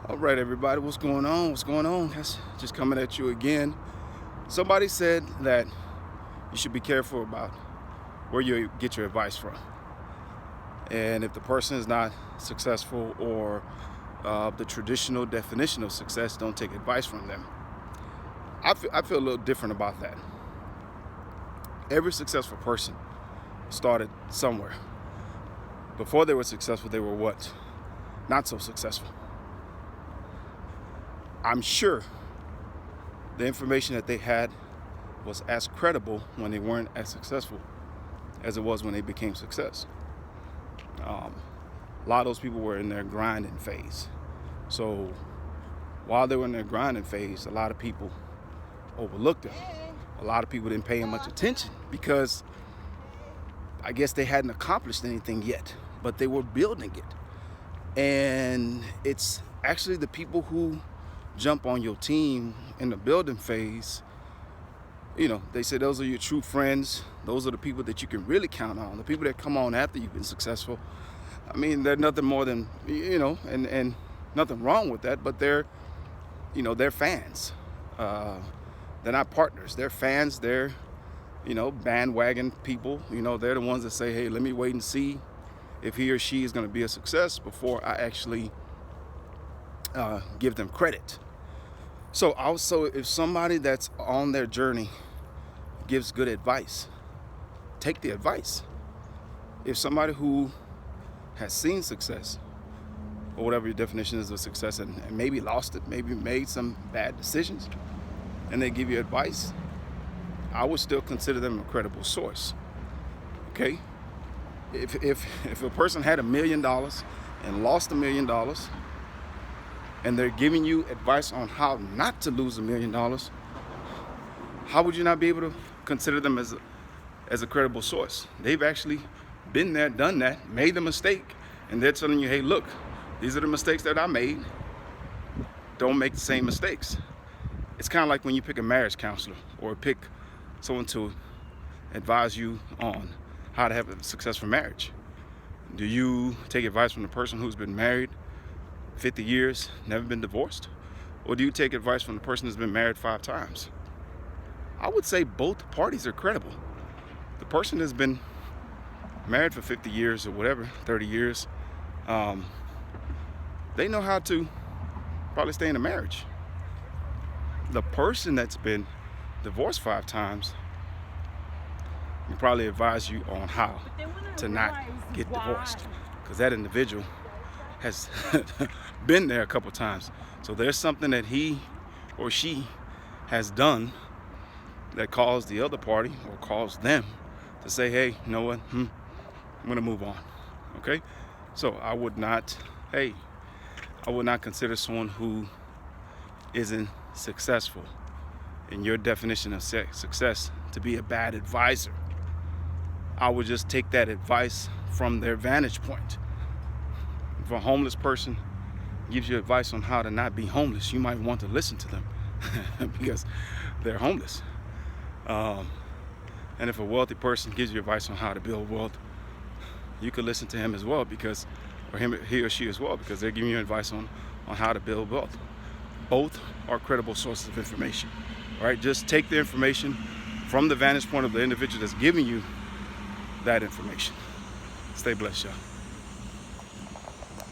All right, everybody, what's going on? What's going on? That's just coming at you again. Somebody said that you should be careful about where you get your advice from. And if the person is not successful or the traditional definition of success, don't take advice from them. I feel a little different about that. Every successful person started somewhere. Before they were successful, they were what? Not so successful. I'm sure the information that they had was as credible when they weren't as successful as it was when they became success. A lot of those people were in their grinding phase. So while they were in their grinding phase, a lot of people overlooked them. A lot of people didn't pay them much attention because I guess they hadn't accomplished anything yet, but they were building it. And it's actually the people who jump on your team in the building phase. They say those are your true friends. Those are the people that you can really count on. The people that come on after you've been successful. I mean, they're nothing more than, and nothing wrong with that, but they're fans. They're not partners. They're fans. They're, bandwagon people. They're the ones that say, hey, let me wait and see if he or she is going to be a success before I actually give them credit. So also, if somebody that's on their journey gives good advice, take the advice. If somebody who has seen success, or whatever your definition is of success, and maybe lost it, maybe made some bad decisions, and they give you advice, I would still consider them a credible source. Okay? If a person had $1 million and lost $1 million, and they're giving you advice on how not to lose $1 million, how would you not be able to consider them as a credible source? They've actually been there, done that, made the mistake, and they're telling you, hey, look, these are the mistakes that I made. Don't make the same mistakes. It's kind of like when you pick a marriage counselor or pick someone to advise you on how to have a successful marriage. Do you take advice from the person who's been married 50 years, never been divorced? Or do you take advice from the person who's been married 5 times? I would say both parties are credible. The person that's been married for 50 years or whatever, 30 years, they know how to probably stay in a marriage. The person that's been divorced 5 times will probably advise you on how to not get divorced, because that individual has been there a couple times. So there's something that he or she has done that caused the other party or caused them to say, hey, you know what, I'm gonna move on. Okay? So I would not consider someone who isn't successful in your definition of success to be a bad advisor. I would just take that advice from their vantage point. If a homeless person gives you advice on how to not be homeless, you might want to listen to them because they're homeless. And if a wealthy person gives you advice on how to build wealth, you could listen to him as well, he or she as well, because they're giving you advice on how to build wealth. Both are credible sources of information. All right, just take the information from the vantage point of the individual that's giving you that information. Stay blessed, y'all.